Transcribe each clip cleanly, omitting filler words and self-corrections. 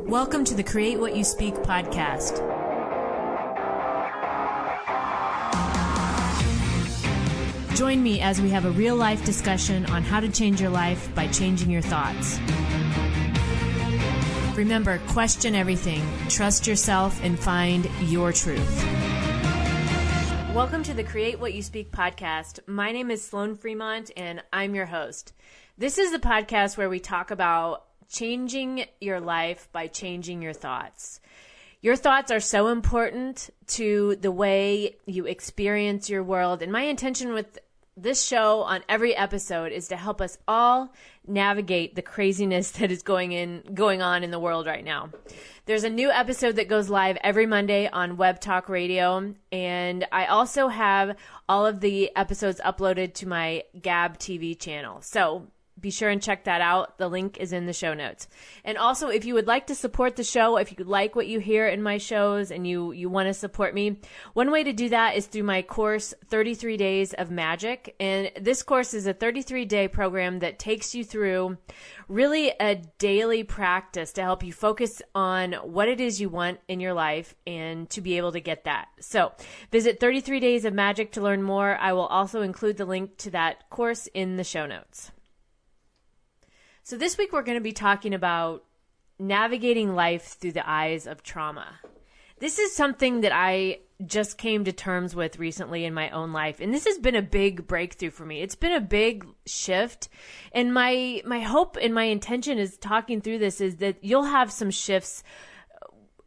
Welcome to the Create What You Speak podcast. Join me as we have a real-life discussion on how to change your life by changing your thoughts. Remember, question everything, trust yourself, and find your truth. Welcome to the Create What You Speak podcast. My name is Sloan Fremont, and I'm your host. This is the podcast where we talk about changing your life by changing your thoughts. Your thoughts are so important to the way you experience your world, and my intention with this show on every episode is to help us all navigate the craziness that is going on in the world right now. There's a new episode that goes live every Monday on Web Talk Radio, and I also have all of the episodes uploaded to my Gab TV channel. So be sure and check that out. The link is in the show notes. And also, if you would like to support the show, if you like what you hear in my shows and you want to support me, one way to do that is through my course, 33 Days of Magic. And this course is a 33-day program that takes you through really a daily practice to help you focus on what it is you want in your life and to be able to get that. So visit 33 Days of Magic to learn more. I will also include the link to that course in the show notes. So this week we're going to be talking about navigating life through the eyes of trauma. This is something that I just came to terms with recently in my own life, and this has been a big breakthrough for me. It's been a big shift, and my hope and my intention is talking through this is that you'll have some shifts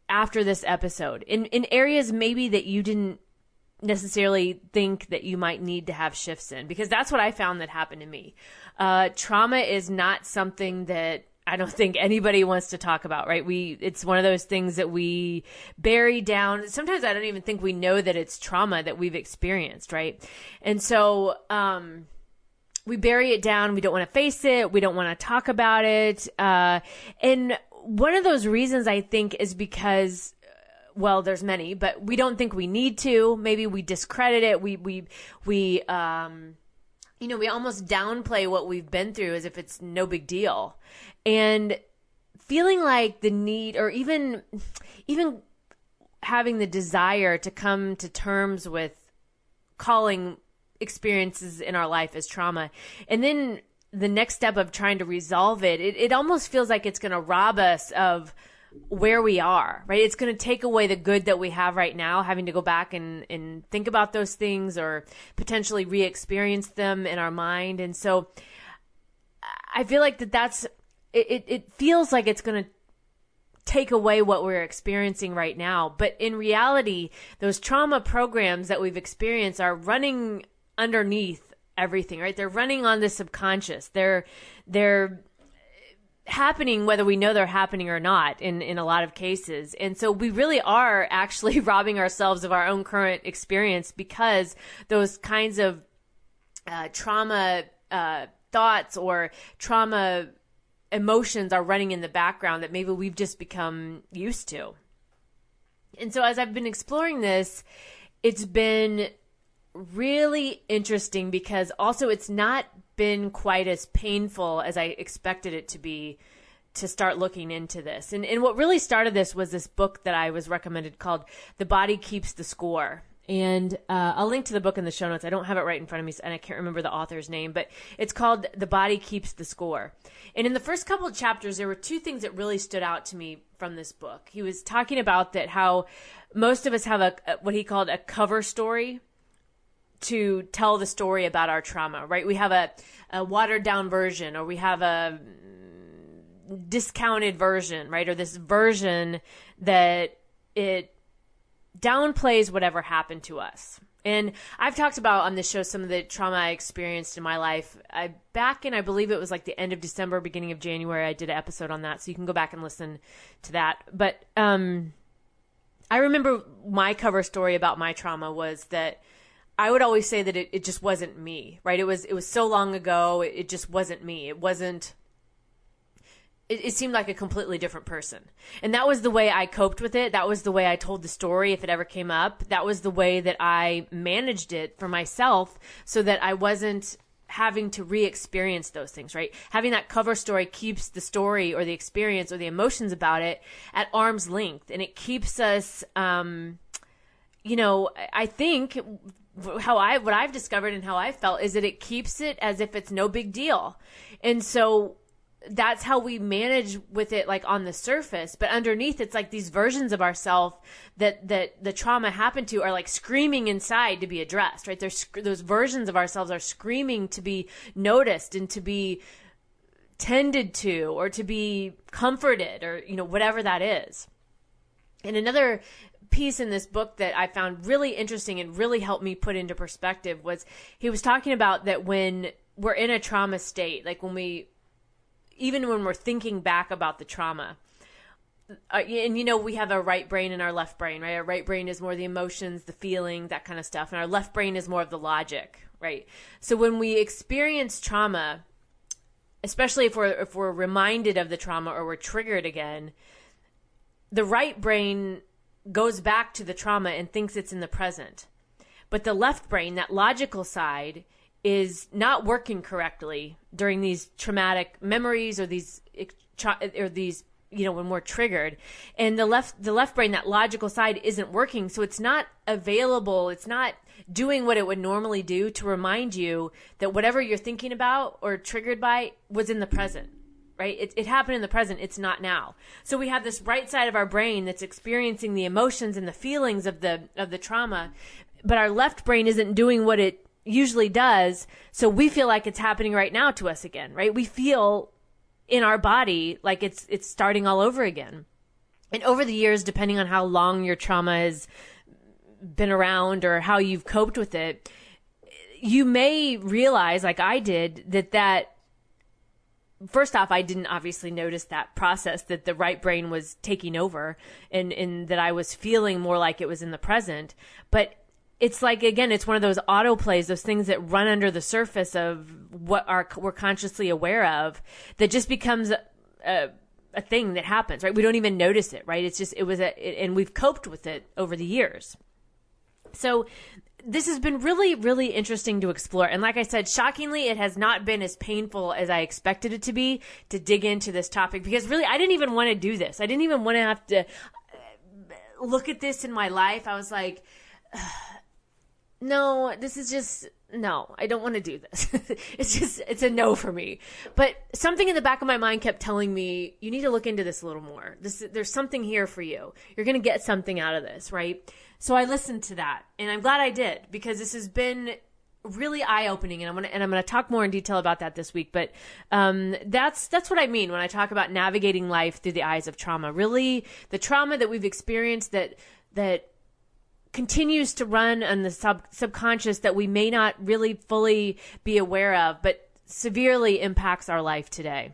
after this episode in areas maybe that you didn't necessarily think that you might need to have shifts in, because that's what I found that happened to me. Trauma is not something that I don't think anybody wants to talk about, right? It's one of those things that we bury down. Sometimes I don't even think we know that it's trauma that we've experienced, right? And so, we bury it down. We don't want to face it. We don't want to talk about it. And one of those reasons I think is because, well, there's many, but we don't think we need to. Maybe we discredit it. We almost downplay what we've been through as if it's no big deal. And feeling like the need, or even having the desire to come to terms with calling experiences in our life as trauma. And then the next step of trying to resolve it almost feels like it's going to rob us of where we are, right? It's going to take away the good that we have right now, having to go back and think about those things or potentially re-experience them in our mind. And so I feel like it feels like it's going to take away what we're experiencing right now. But in reality, those trauma programs that we've experienced are running underneath everything, right? They're running on the subconscious. They're happening whether we know they're happening or not in a lot of cases. And so we really are actually robbing ourselves of our own current experience, because those kinds of trauma thoughts or trauma emotions are running in the background that maybe we've just become used to. And so as I've been exploring this, it's been really interesting, because also it's not been quite as painful as I expected it to be to start looking into this. And what really started this was this book that I was recommended called The Body Keeps the Score. And I'll link to the book in the show notes. I don't have it right in front of me, and I can't remember the author's name, but it's called The Body Keeps the Score. And in the first couple of chapters, there were two things that really stood out to me from this book. He was talking about that how most of us have what he called a cover story to tell the story about our trauma, right? We have a watered down version, or we have a discounted version, right? Or this version that it downplays whatever happened to us. And I've talked about on this show some of the trauma I experienced in my life. Back in, I believe it was like the end of December, beginning of January, I did an episode on that. So you can go back and listen to that. But I remember my cover story about my trauma was that I would always say that it just wasn't me, right? It was so long ago. It just wasn't me. It seemed like a completely different person. And that was the way I coped with it. That was the way I told the story if it ever came up. That was the way that I managed it for myself, so that I wasn't having to re-experience those things, right? Having that cover story keeps the story or the experience or the emotions about it at arm's length. And it keeps us, I think what I've discovered and how I felt is that it keeps it as if it's no big deal. And so that's how we manage with it, like on the surface, but underneath it's like these versions of ourselves that the trauma happened to are like screaming inside to be addressed, right? Those versions of ourselves are screaming to be noticed and to be tended to, or to be comforted, or, whatever that is. And another piece in this book that I found really interesting and really helped me put into perspective was he was talking about that when we're in a trauma state, like even when we're thinking back about the trauma, and we have our right brain and our left brain, right? Our right brain is more the emotions, the feeling, that kind of stuff. And our left brain is more of the logic, right? So when we experience trauma, especially if we're reminded of the trauma or we're triggered again, the right brain goes back to the trauma and thinks it's in the present. But the left brain, that logical side, is not working correctly during these traumatic memories or these when we're triggered, and the left brain, that logical side, isn't working. So it's not available. It's not doing what it would normally do to remind you that whatever you're thinking about or triggered by was in the present, right? It happened in the present. It's not now. So we have this right side of our brain that's experiencing the emotions and the feelings of the trauma, but our left brain isn't doing what it usually does. So we feel like it's happening right now to us again, right? We feel in our body like it's starting all over again. And over the years, depending on how long your trauma has been around or how you've coped with it, you may realize, like I did, that first off, I didn't obviously notice that process, that the right brain was taking over and that I was feeling more like it was in the present. But it's like, again, it's one of those autoplays, those things that run under the surface of what we're consciously aware of, that just becomes a thing that happens, right? We don't even notice it, right? It's just, and we've coped with it over the years. So this has been really, really interesting to explore. And like I said, shockingly, it has not been as painful as I expected it to be to dig into this topic, because really, I didn't even want to do this. I didn't even want to have to look at this in my life. I was like, no, this is just, no, I don't want to do this. It's a no for me. But something in the back of my mind kept telling me, you need to look into this a little more. There's something here for you. You're going to get something out of this, right? So I listened to that, and I'm glad I did, because this has been really eye-opening, and I'm going to talk more in detail about that this week. But that's what I mean when I talk about navigating life through the eyes of trauma. Really, the trauma that we've experienced that continues to run on the subconscious, that we may not really fully be aware of, but severely impacts our life today.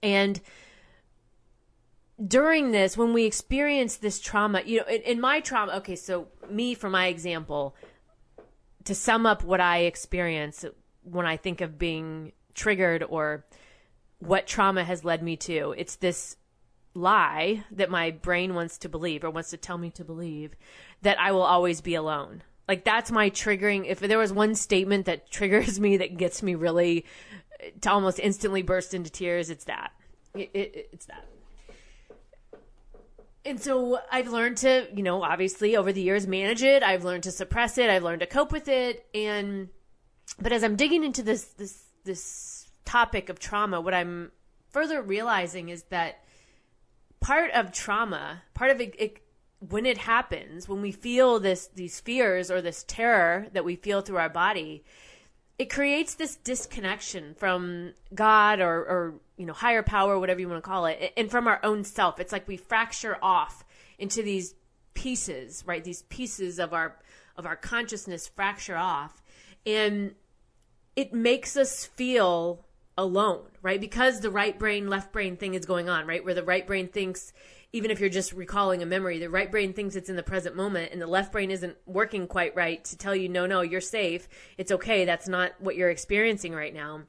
And during this, when we experience this trauma, in my trauma, okay, so me, for my example, to sum up what I experience when I think of being triggered or what trauma has led me to, it's this lie that my brain wants to believe, or wants to tell me to believe, that I will always be alone. Like, that's my triggering. If there was one statement that triggers me, that gets me really to almost instantly burst into tears, it's that. It's that. And so I've learned to, obviously over the years, manage it. I've learned to suppress it. I've learned to cope with it. But as I'm digging into this topic of trauma, what I'm further realizing is that part of trauma, part of it, when it happens, when we feel these fears or this terror that we feel through our body, it creates this disconnection from God or higher power, whatever you want to call it, and from our own self. It's like we fracture off into these pieces, right? These pieces of our consciousness fracture off, and it makes us feel alone, right? Because the right brain, left brain thing is going on, right? Where the right brain thinks, even if you're just recalling a memory, the right brain thinks it's in the present moment, and the left brain isn't working quite right to tell you, no, you're safe. It's okay. That's not what you're experiencing right now.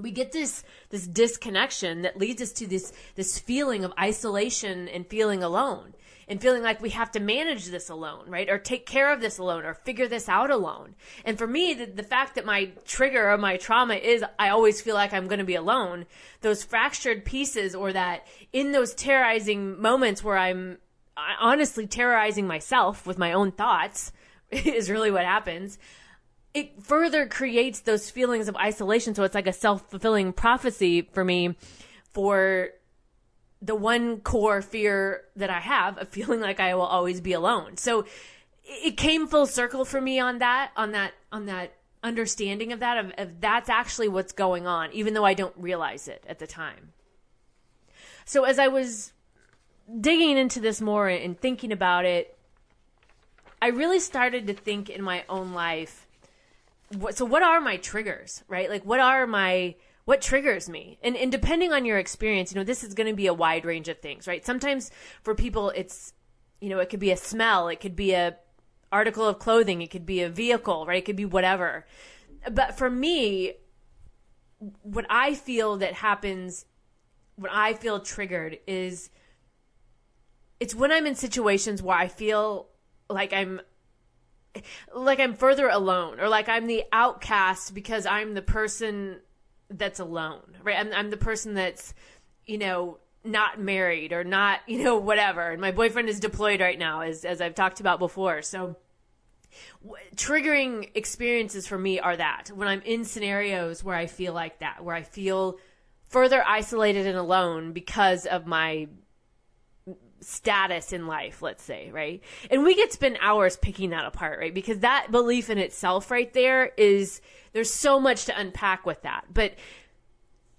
we get this disconnection that leads us to this feeling of isolation and feeling alone and feeling like we have to manage this alone, right? Or take care of this alone or figure this out alone. And for me, the fact that my trigger or my trauma is I always feel like I'm going to be alone, those fractured pieces, or that in those terrorizing moments where I'm honestly terrorizing myself with my own thoughts is really what happens. It further creates those feelings of isolation. So it's like a self-fulfilling prophecy for me for the one core fear that I have of feeling like I will always be alone. So it came full circle for me on that understanding of that, of that's actually what's going on, even though I don't realize it at the time. So as I was digging into this more and thinking about it, I really started to think in my own life, what are my triggers, right? Like what triggers me? And depending on your experience, this is going to be a wide range of things, right? Sometimes for people, it's, it could be a smell, it could be a article of clothing, it could be a vehicle, right? It could be whatever. But for me, what I feel that happens when I feel triggered is it's when I'm in situations where I feel like I'm further alone, or like I'm the outcast because I'm the person that's alone, right? I'm the person that's, not married or not, whatever. And my boyfriend is deployed right now, as I've talked about before. So triggering experiences for me are that when I'm in scenarios where I feel like that, where I feel further isolated and alone because of my status in life, let's say, right? And we could spend hours picking that apart, right? Because that belief in itself right there there's so much to unpack with that. But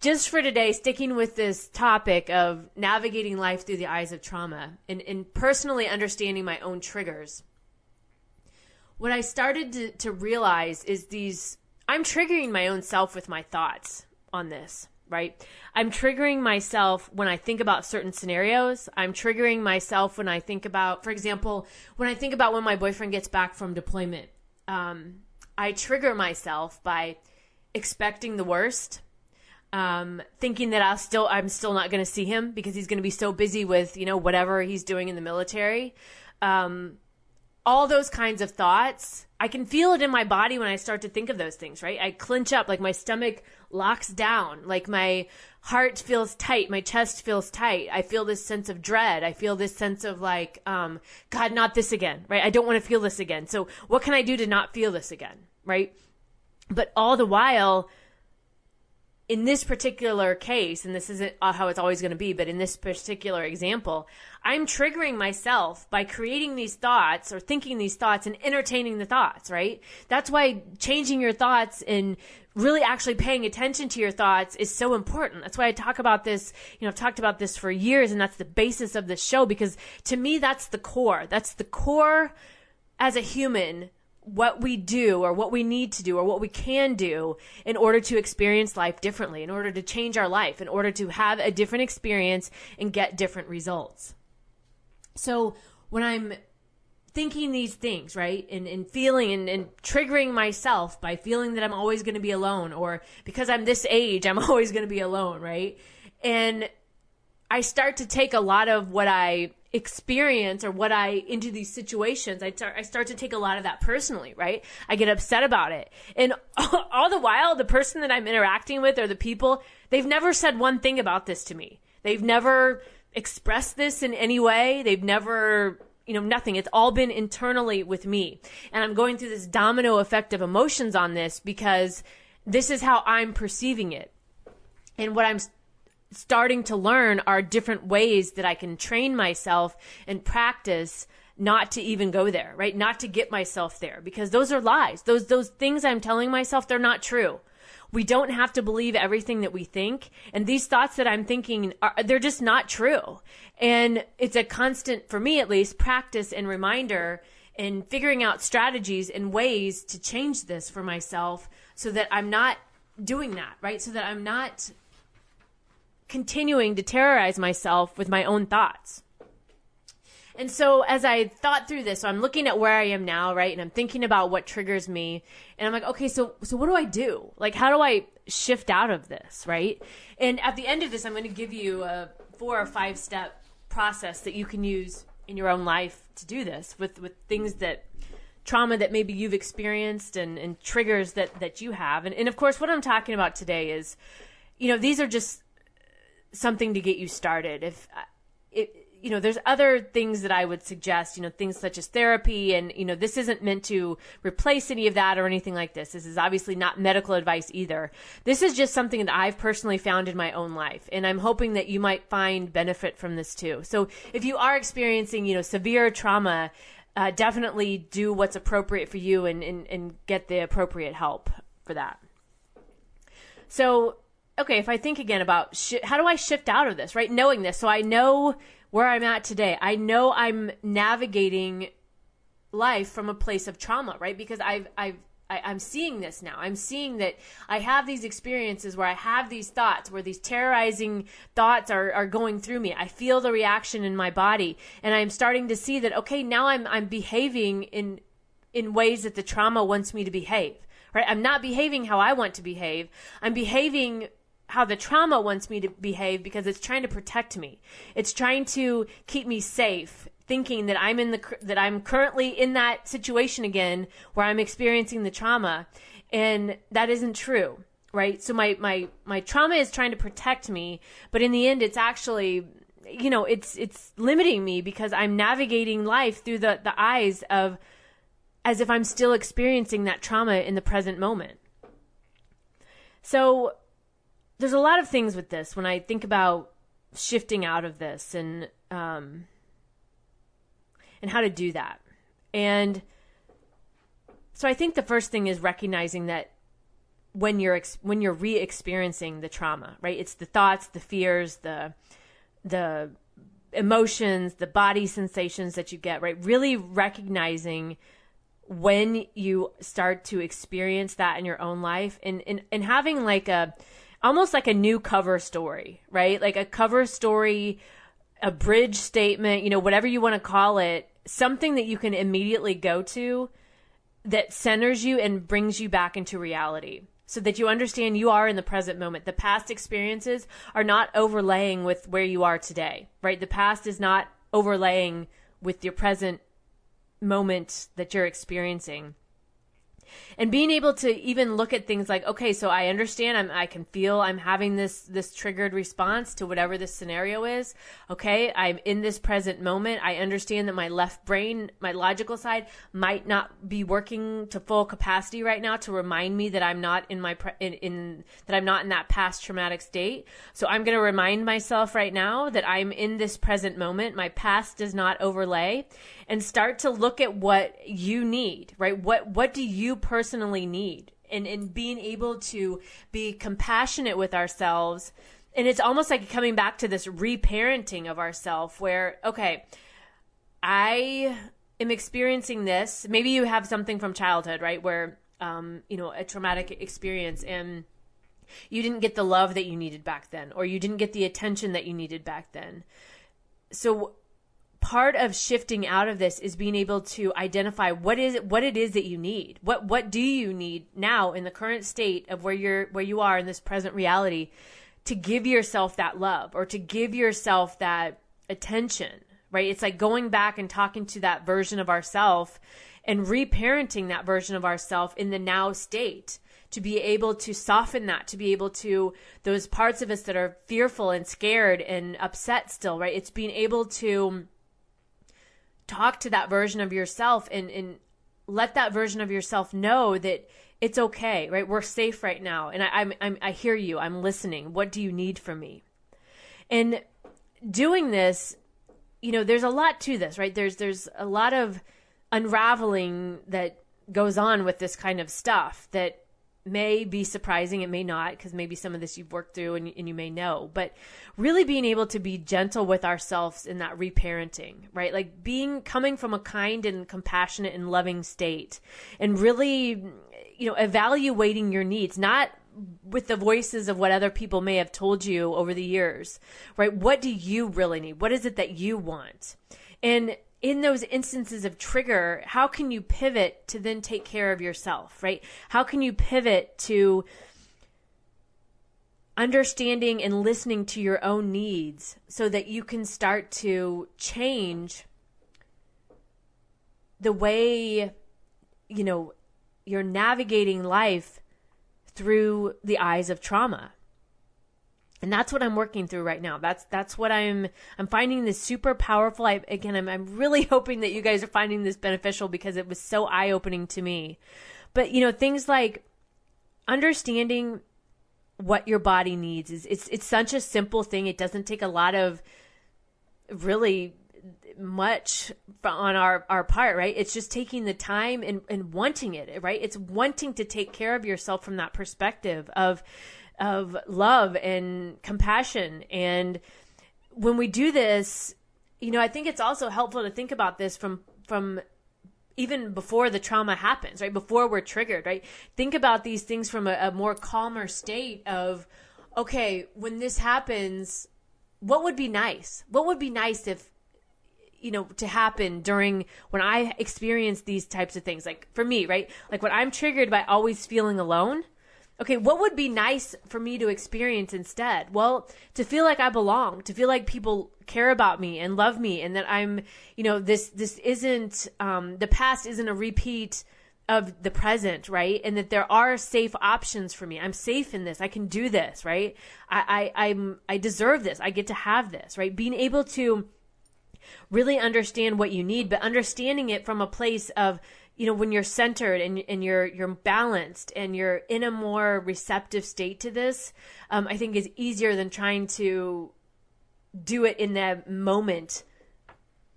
just for today, sticking with this topic of navigating life through the eyes of trauma and personally understanding my own triggers, what I started to realize is I'm triggering my own self with my thoughts on this, right? I'm triggering myself when I think about certain scenarios. I'm triggering myself when I think about, for example, when my boyfriend gets back from deployment, I trigger myself by expecting the worst, thinking that I'm still not going to see him because he's going to be so busy with, whatever he's doing in the military. All those kinds of thoughts, I can feel it in my body when I start to think of those things, right? I clench up, like my stomach locks down, like my heart feels tight, my chest feels tight. I feel this sense of dread. I feel this sense of like, God, not this again, right? I don't want to feel this again. So what can I do to not feel this again, right? But all the while, in this particular case, and this isn't how it's always going to be, but in this particular example, I'm triggering myself by creating these thoughts or thinking these thoughts and entertaining the thoughts, right? That's why changing your thoughts and really actually paying attention to your thoughts is so important. That's why I talk about this, I've talked about this for years, and that's the basis of this show, because to me, that's the core. That's the core as a human, what we do or what we need to do or what we can do in order to experience life differently, in order to change our life, in order to have a different experience and get different results. So when I'm thinking these things, right, and feeling and triggering myself by feeling that I'm always going to be alone, or because I'm this age, I'm always going to be alone, right? And I start to take a lot of what I experience or what into these situations, I start to take a lot of that personally, right? I get upset about it. And all the while, the person that I'm interacting with or the people, they've never said one thing about this to me. They've never expressed this in any way. They've never, nothing. It's all been internally with me. And I'm going through this domino effect of emotions on this because this is how I'm perceiving it. And what I'm starting to learn are different ways that I can train myself and practice not to even go there, right? Not to get myself there, because those are lies. Those things I'm telling myself, they're not true. We don't have to believe everything that we think. And these thoughts that I'm thinking, they're just not true. And it's a constant, for me at least, practice and reminder and figuring out strategies and ways to change this for myself so that I'm not doing that, right? So that I'm not continuing to terrorize myself with my own thoughts. And so as I thought through this, so I'm looking at where I am now, right? And I'm thinking about what triggers me. And I'm like, okay, so what do I do? Like, how do I shift out of this, right? And at the end of this, I'm going to give you a 4 or 5 step process that you can use in your own life to do this with things that trauma that maybe you've experienced and triggers that you have. And of course, what I'm talking about today is, these are just something to get you started. There's other things that I would suggest, things such as therapy. And, this isn't meant to replace any of that or anything like this. This is obviously not medical advice either. This is just something that I've personally found in my own life. And I'm hoping that you might find benefit from this too. So if you are experiencing, severe trauma, definitely do what's appropriate for you and get the appropriate help for that. So, okay, if I think again about how do I shift out of this, right? Knowing this. So I know where I'm at today. I know I'm navigating life from a place of trauma, right? Because I'm seeing this now. I'm seeing that I have these experiences where I have these thoughts, where these terrorizing thoughts are going through me. I feel the reaction in my body, and I'm starting to see that, okay, now I'm behaving in ways that the trauma wants me to behave, right? I'm not behaving how I want to behave. I'm behaving how the trauma wants me to behave because it's trying to protect me. It's trying to keep me safe, thinking that I'm currently in that situation again where I'm experiencing the trauma, and that isn't true, right? So my trauma is trying to protect me, but in the end, it's actually, it's limiting me because I'm navigating life through the eyes of as if I'm still experiencing that trauma in the present moment. So there's a lot of things with this when I think about shifting out of this and how to do that. And so I think the first thing is recognizing that when you're re-experiencing the trauma, right? It's the thoughts, the fears, the emotions, the body sensations that you get, right? Really recognizing when you start to experience that in your own life and having almost like a new cover story, right? Like a cover story, a bridge statement, whatever you want to call it, something that you can immediately go to that centers you and brings you back into reality so that you understand you are in the present moment. The past experiences are not overlaying with where you are today, right? The past is not overlaying with your present moment that you're experiencing. And being able to even look at things like, okay, so I understand I can feel I'm having this triggered response to whatever this scenario is. Okay, I'm in this present moment. I understand that my left brain, my logical side, might not be working to full capacity right now to remind me that I'm not in that I'm not in that past traumatic state. So I'm going to remind myself right now that I'm in this present moment. My past does not overlay, and start to look at what you need, right? What do you personally need? And being able to be compassionate with ourselves. And it's almost like coming back to this reparenting of ourselves where, okay, I am experiencing this. Maybe you have something from childhood, right? Where, a traumatic experience and you didn't get the love that you needed back then, or you didn't get the attention that you needed back then. So part of shifting out of this is being able to identify what it is that you need. What do you need now in the current state of where you are in this present reality to give yourself that love or to give yourself that attention, right? It's like going back and talking to that version of ourself and reparenting that version of ourself in the now state, to be able to soften that, to be able to, those parts of us that are fearful and scared and upset still, right? It's being able to talk to that version of yourself and let that version of yourself know that it's okay, right? We're safe right now. And I hear you. I'm listening. What do you need from me? And doing this, there's a lot to this, right? There's a lot of unraveling that goes on with this kind of stuff that may be surprising. It may not, because maybe some of this you've worked through and you may know, but really being able to be gentle with ourselves in that reparenting, right? Like coming from a kind and compassionate and loving state and really, evaluating your needs, not with the voices of what other people may have told you over the years, right? What do you really need? What is it that you want? And in those instances of trigger, how can you pivot to then take care of yourself, right? How can you pivot to understanding and listening to your own needs so that you can start to change the way, you're navigating life through the eyes of trauma. And that's what I'm working through right now. That's what I'm finding this super powerful. I'm really hoping that you guys are finding this beneficial because it was so eye-opening to me. But, things like understanding what your body needs it's such a simple thing. It doesn't take a lot of really much on our part, right? It's just taking the time and wanting it, right? It's wanting to take care of yourself from that perspective of love and compassion. And when we do this, I think it's also helpful to think about this from even before the trauma happens, right? Before we're triggered, right? Think about these things from a more calmer state of, okay, when this happens, what would be nice? What would be nice if, to happen during when I experience these types of things? Like for me, right? Like when I'm triggered by always feeling alone, okay, what would be nice for me to experience instead? Well, to feel like I belong, to feel like people care about me and love me, and that I'm, this isn't, the past isn't a repeat of the present, right? And that there are safe options for me. I'm safe in this. I can do this, right? I deserve this. I get to have this, right? Being able to really understand what you need, but understanding it from a place of, when you're centered and you're balanced and you're in a more receptive state to this, I think is easier than trying to do it in that moment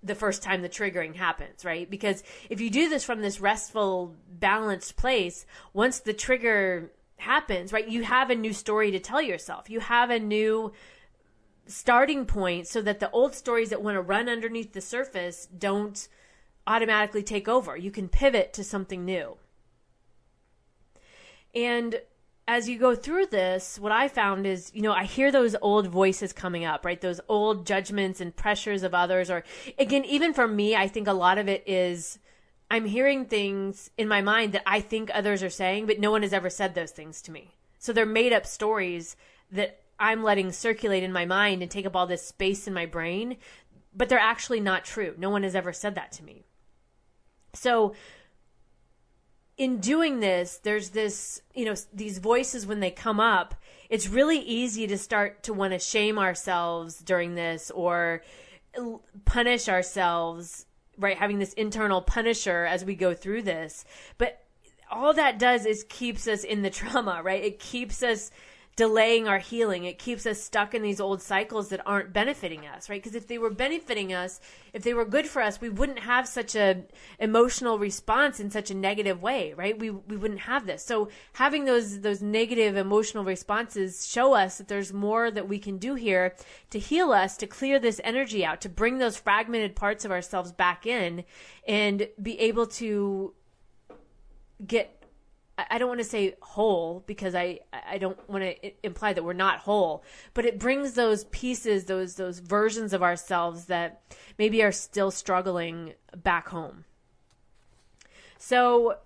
the first time the triggering happens, right? Because if you do this from this restful, balanced place, once the trigger happens, right, you have a new story to tell yourself. You have a new starting point so that the old stories that want to run underneath the surface don't automatically take over. You can pivot to something new. And as you go through this, what I found is, I hear those old voices coming up, right? Those old judgments and pressures of others. Or again, even for me, I think a lot of it is I'm hearing things in my mind that I think others are saying, but no one has ever said those things to me. So they're made up stories that I'm letting circulate in my mind and take up all this space in my brain, but they're actually not true. No one has ever said that to me. So in doing this, there's this, these voices when they come up, it's really easy to start to want to shame ourselves during this or punish ourselves, right? Having this internal punisher as we go through this. But all that does is keeps us in the trauma, right? It keeps us delaying our healing. It keeps us stuck in these old cycles that aren't benefiting us, right? Because if they were benefiting us, if they were good for us, we wouldn't have such a emotional response in such a negative way, right? We wouldn't have this. So having those negative emotional responses show us that there's more that we can do here to heal us, to clear this energy out, to bring those fragmented parts of ourselves back in and be able to get, I don't want to say whole because I don't want to imply that we're not whole, but it brings those pieces, those versions of ourselves that maybe are still struggling back home. So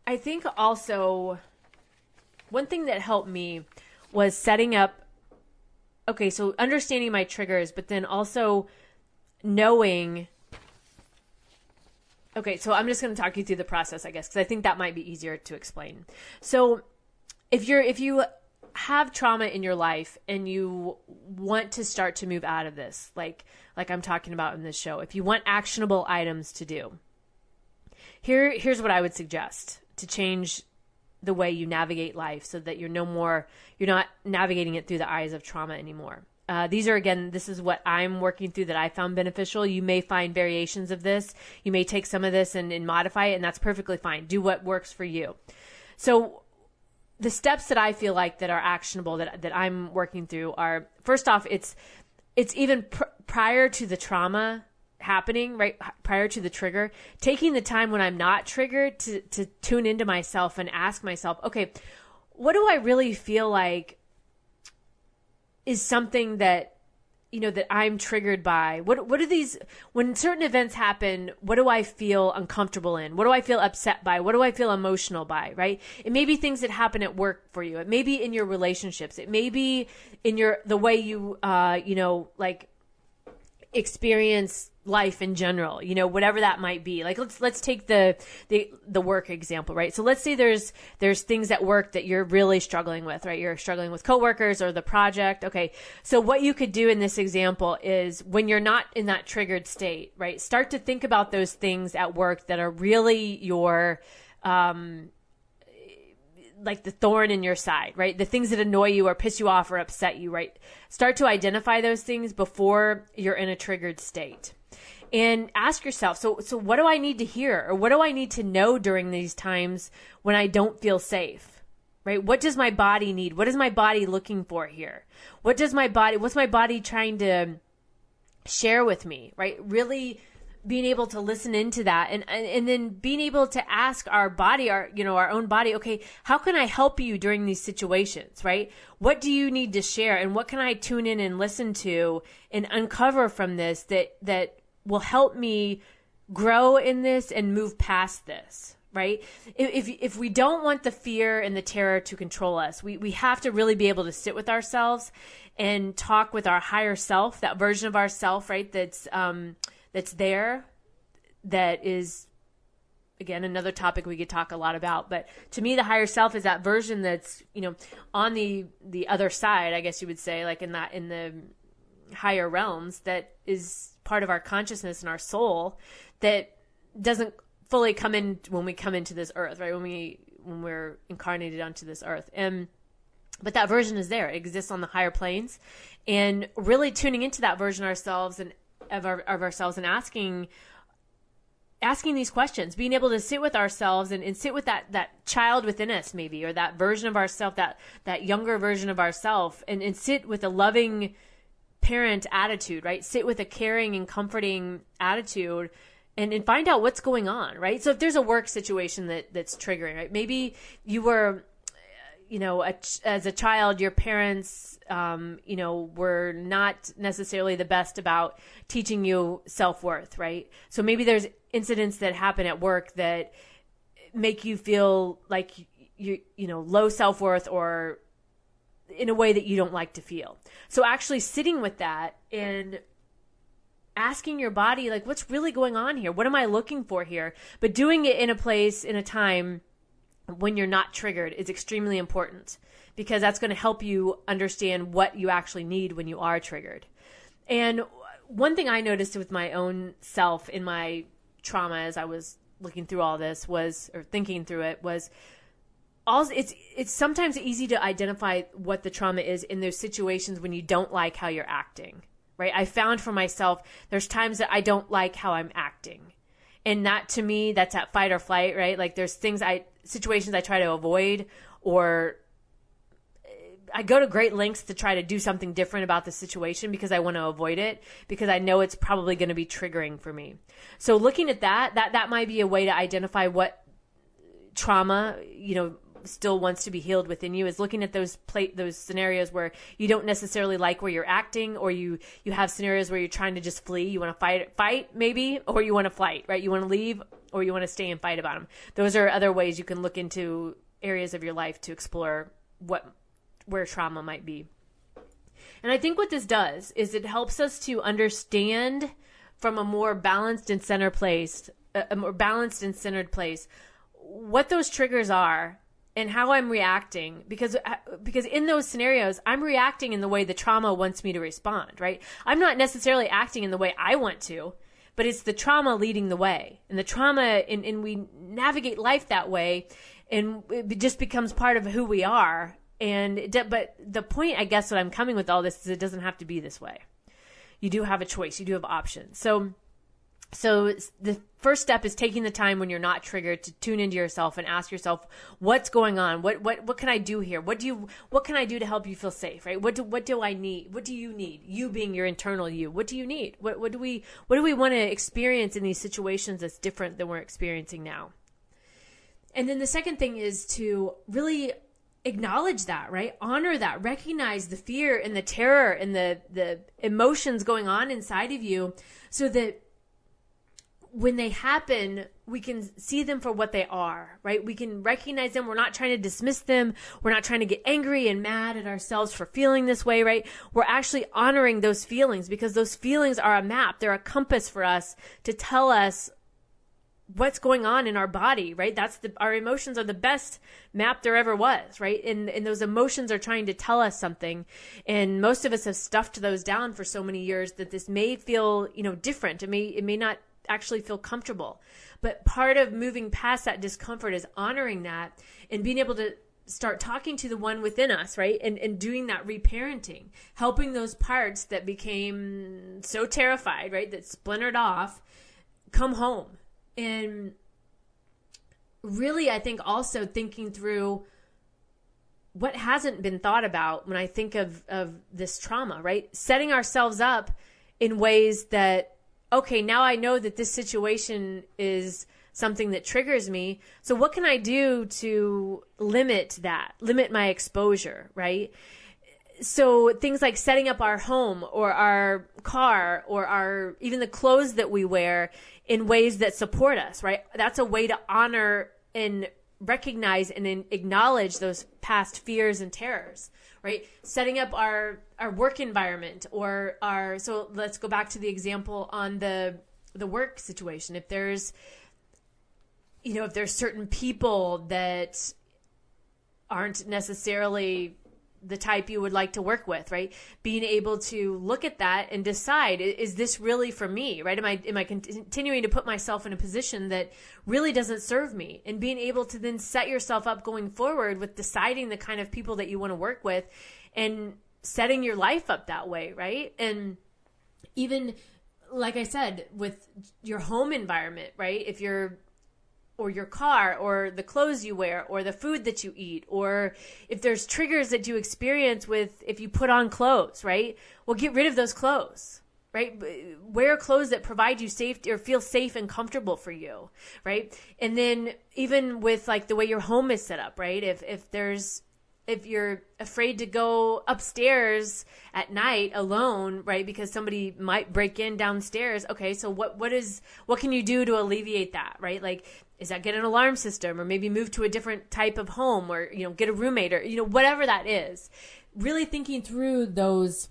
I think also one thing that helped me was setting up, okay, so understanding my triggers, but then also knowing. Okay, so I'm just going to talk you through the process, I guess, because I think that might be easier to explain. So if you have trauma in your life and you want to start to move out of this, like I'm talking about in this show, if you want actionable items to do, here's what I would suggest to change the way you navigate life so that you're not navigating it through the eyes of trauma anymore. These are, again, this is what I'm working through that I found beneficial. You may find variations of this. You may take some of this and modify it, and that's perfectly fine. Do what works for you. So the steps that I feel like that are actionable that I'm working through are, first off, it's even prior to the trauma happening, right? Prior to the trigger, taking the time when I'm not triggered to tune into myself and ask myself, okay, what do I really feel like is something that that I'm triggered by? What are these, when certain events happen, what do I feel uncomfortable in? What do I feel upset by? What do I feel emotional by, right? It may be things that happen at work for you. It may be in your relationships. It may be in the way you, like experience life in general, whatever that might be. Like let's take the work example, right? So let's say there's things at work that you're really struggling with, right? You're struggling with coworkers or the project. Okay. So what you could do in this example is, when you're not in that triggered state, right? Start to think about those things at work that are really your, like the thorn in your side, right? The things that annoy you or piss you off or upset you, right? Start to identify those things before you're in a triggered state. And ask yourself, so what do I need to hear, or what do I need to know during these times when I don't feel safe, right? What does my body need? What is my body looking for here? What's my body trying to share with me, right? Really being able to listen into that, and then being able to ask our body, our own body, okay, how can I help you during these situations, right? What do you need to share, and what can I tune in and listen to and uncover from this that will help me grow in this and move past this, right? If we don't want the fear and the terror to control us, we have to really be able to sit with ourselves and talk with our higher self, that version of ourself, right? That's there, that is, again, another topic we could talk a lot about. But to me, the higher self is that version that's, on the other side, I guess you would say, like in the higher realms, that is part of our consciousness and our soul, that doesn't fully come in when we come into this earth, right? When we're incarnated onto this earth. But that version is there. It exists on the higher planes, and really tuning into that version of ourselves and of ourselves, and asking these questions, being able to sit with ourselves and sit with that child within us, maybe, or that version of ourself, that younger version of ourself, and sit with a loving parent attitude, right? Sit with a caring and comforting attitude, and find out what's going on, right? So if there's a work situation that's triggering, right? Maybe you were, as a child, your parents, were not necessarily the best about teaching you self-worth, right? So maybe there's incidents that happen at work that make you feel like low self-worth, or in a way that you don't like to feel. So actually sitting with that and asking your body, like, what's really going on here? What am I looking for here? But doing it in a place, in a time when you're not triggered is extremely important, because that's going to help you understand what you actually need when you are triggered. And one thing I noticed with my own self in my trauma, as I was looking through all this, thinking through it, was it's sometimes easy to identify what the trauma is in those situations when you don't like how you're acting, right? I found for myself, there's times that I don't like how I'm acting. And that, to me, that's at fight or flight, right? Like there's situations I try to avoid, or I go to great lengths to try to do something different about the situation because I want to avoid it, because I know it's probably going to be triggering for me. So looking at that might be a way to identify what trauma, still wants to be healed within you, is looking at those scenarios where you don't necessarily like where you're acting, or you have scenarios where you're trying to just flee. You want to fight maybe, or you want to flight, right? You want to leave, or you want to stay and fight about them. Those are other ways you can look into areas of your life to explore where trauma might be. And I think what this does is it helps us to understand from a more balanced and centered place, what those triggers are and how I'm reacting, because in those scenarios, I'm reacting in the way the trauma wants me to respond, right? I'm not necessarily acting in the way I want to, but it's the trauma leading the way, and the trauma, and we navigate life that way, and it just becomes part of who we are. But the point, I guess, what I'm coming with all this is it doesn't have to be this way. You do have a choice. You do have options. So the first step is taking the time when you're not triggered to tune into yourself and ask yourself, what's going on? What can I do here? What can I do to help you feel safe, right? What do I need? What do you need? You being your internal you. What do you need? What do we want to experience in these situations that's different than we're experiencing now? And then the second thing is to really acknowledge that, right? Honor that, recognize the fear and the terror and the emotions going on inside of you, so that when they happen, we can see them for what they are, right? We can recognize them. We're not trying to dismiss them. We're not trying to get angry and mad at ourselves for feeling this way, right? We're actually honoring those feelings, because those feelings are a map. They're a compass for us to tell us what's going on in our body, right? Our emotions are the best map there ever was, right? And those emotions are trying to tell us something. And most of us have stuffed those down for so many years that this may feel, different. It may not actually feel comfortable. But part of moving past that discomfort is honoring that and being able to start talking to the one within us, right? And doing that reparenting, helping those parts that became so terrified, right? That splintered off, come home. And really, I think also thinking through what hasn't been thought about when I think of this trauma, right? Setting ourselves up in ways that, okay, now I know that this situation is something that triggers me. So what can I do to limit my exposure, right? So things like setting up our home or our car or even the clothes that we wear in ways that support us, right? That's a way to honor and recognize and acknowledge those past fears and terrors, right? Setting up our work environment so let's go back to the example on the work situation. If there's certain people that aren't necessarily the type you would like to work with, right? Being able to look at that and decide, is this really for me, right? Am I continuing to put myself in a position that really doesn't serve me? And being able to then set yourself up going forward with deciding the kind of people that you want to work with and setting your life up that way, right? And even, like I said, with your home environment, right? Or your car, or the clothes you wear, or the food that you eat, or if there's triggers that you experience with if you put on clothes, right? Well, get rid of those clothes, right? Wear clothes that provide you safety or feel safe and comfortable for you, right? And then even with like the way your home is set up, right? If you're afraid to go upstairs at night alone, right? Because somebody might break in downstairs. Okay. So what can you do to alleviate that, right? Like, is that get an alarm system, or maybe move to a different type of home, or, get a roommate, or, whatever that is. Really thinking through those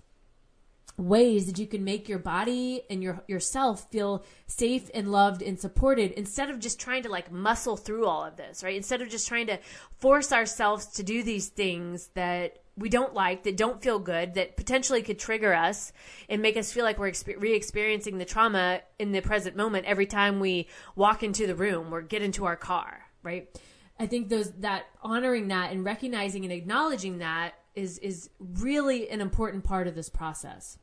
ways that you can make your body and yourself feel safe and loved and supported, instead of just trying to like muscle through all of this, right? Instead of just trying to force ourselves to do these things that we don't like, that don't feel good, that potentially could trigger us and make us feel like we're re-experiencing the trauma in the present moment every time we walk into the room or get into our car, right? I think that honoring that and recognizing and acknowledging that is really an important part of this process.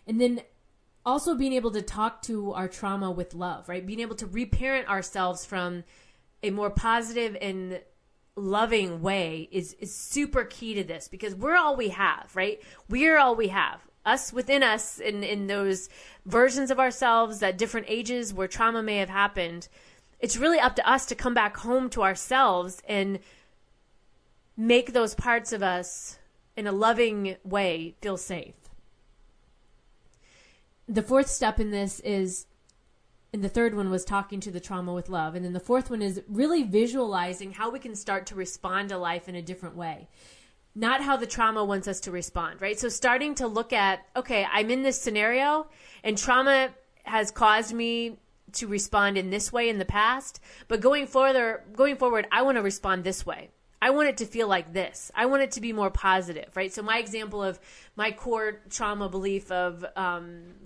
And then also being able to talk to our trauma with love, right? Being able to reparent ourselves from a more positive and loving way is super key to this, because we're all we have, right? We're all we have. Us within us in those versions of ourselves at different ages where trauma may have happened. It's really up to us to come back home to ourselves and make those parts of us in a loving way feel safe. The fourth step in this is, and the third one was talking to the trauma with love. And then the fourth one is really visualizing how we can start to respond to life in a different way. Not how the trauma wants us to respond, right? So starting to look at, okay, I'm in this scenario and trauma has caused me to respond in this way in the past, but going forward, I want to respond this way. I want it to feel like this. I want it to be more positive, right? So my example of my core trauma belief of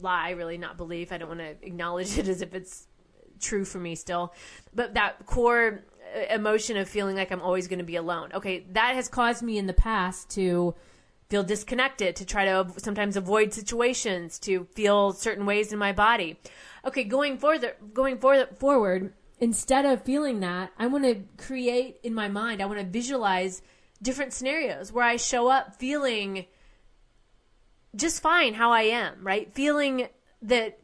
lie, really not belief. I don't want to acknowledge it as if it's true for me still. But that core emotion of feeling like I'm always going to be alone. Okay, that has caused me in the past to feel disconnected, to try to sometimes avoid situations, to feel certain ways in my body. Okay, going forward, instead of feeling that, I want to create in my mind, I want to visualize different scenarios where I show up feeling just fine how I am, right? Feeling that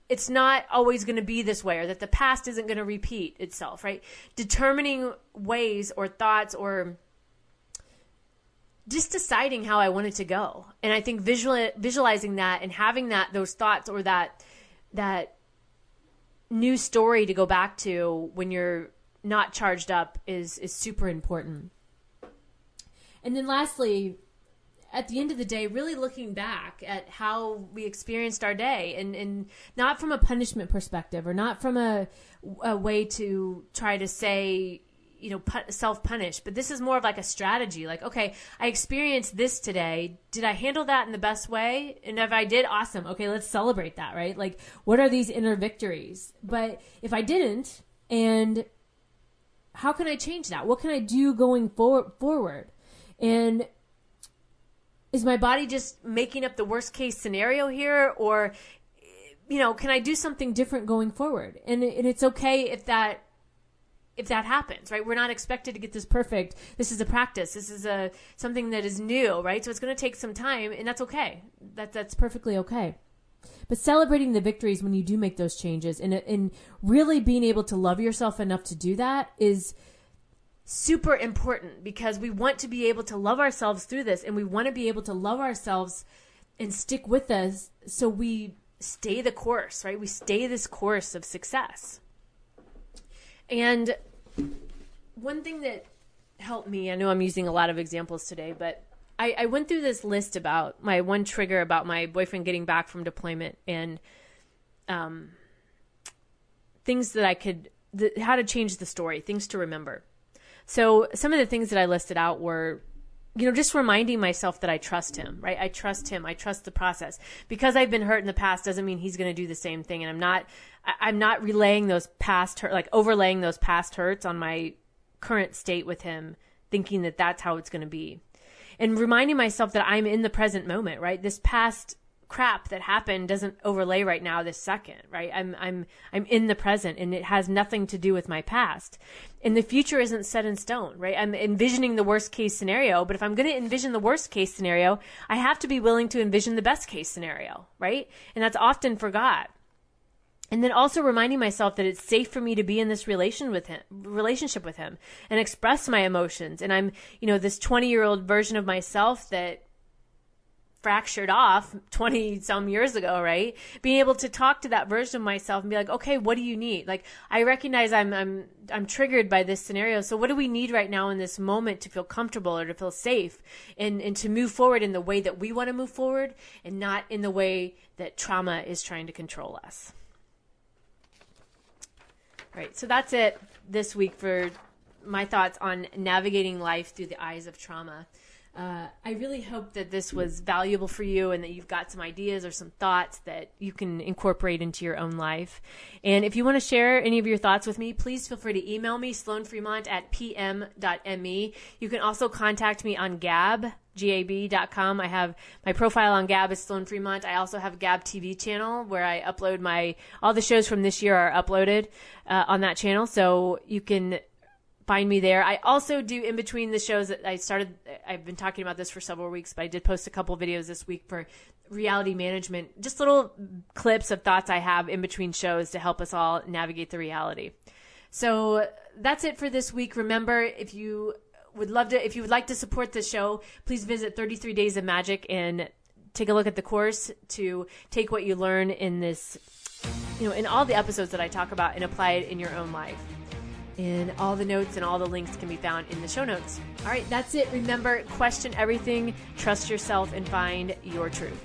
it's not always going to be this way, or that the past isn't going to repeat itself, right? Determining ways or thoughts or just deciding how I want it to go. And I think visualizing that and having those thoughts or that new story to go back to when you're not charged up is super important. And then lastly, at the end of the day, really looking back at how we experienced our day and not from a punishment perspective or not from a way to try to say, self-punish, but this is more of like a strategy. Like, okay, I experienced this today. Did I handle that in the best way? And if I did, awesome. Okay, let's celebrate that, right? Like, what are these inner victories? But if I didn't, and how can I change that? What can I do going forward? And is my body just making up the worst case scenario here? Or, can I do something different going forward? And it's okay if that happens, right? We're not expected to get this perfect. This is a practice. This is something that is new, right? So it's going to take some time, and that's okay. That's perfectly okay. But celebrating the victories when you do make those changes and really being able to love yourself enough to do that is super important, because we want to be able to love ourselves through this, and we want to be able to love ourselves and stick with us so we stay the course, right? We stay this course of success. And one thing that helped me, I know I'm using a lot of examples today, but I went through this list about my one trigger about my boyfriend getting back from deployment and things that I could, how to change the story, things to remember. So some of the things that I listed out were, just reminding myself that I trust him, right? I trust him. I trust the process. Because I've been hurt in the past doesn't mean he's going to do the same thing. And I'm not relaying those past hurt, like overlaying those past hurts on my current state with him, thinking that that's how it's going to be. And reminding myself that I'm in the present moment, right? This past crap that happened doesn't overlay right now, this second, right? I'm in the present, and it has nothing to do with my past. And the future isn't set in stone, right? I'm envisioning the worst case scenario, but if I'm going to envision the worst case scenario, I have to be willing to envision the best case scenario, right? And that's often forgot. And then also reminding myself that it's safe for me to be in this relationship with him and express my emotions. And I'm, this 20-year-old version of myself that fractured off 20 some years ago, right? Being able to talk to that version of myself and be like, okay, what do you need? Like, I recognize I'm triggered by this scenario. So what do we need right now in this moment to feel comfortable or to feel safe and to move forward in the way that we want to move forward and not in the way that trauma is trying to control us. All right. So that's it this week for my thoughts on navigating life through the eyes of trauma. I really hope that this was valuable for you and that you've got some ideas or some thoughts that you can incorporate into your own life. And if you want to share any of your thoughts with me, please feel free to email me, sloanfremont@pm.me. You can also contact me on gab.com. I have my profile on Gab is Sloan Fremont. I also have a Gab TV channel where I upload all the shows from this year are uploaded on that channel. So you can find me there. I also do in between the shows that I've been talking about this for several weeks, but I did post a couple of videos this week for reality management, just little clips of thoughts I have in between shows to help us all navigate the reality. So that's it for this week. Remember, if you would like to support the show, please visit 33 Days of Magic and take a look at the course to take what you learn in this, in all the episodes that I talk about and apply it in your own life. And all the notes and all the links can be found in the show notes. All right, that's it. Remember, question everything, trust yourself, and find your truth.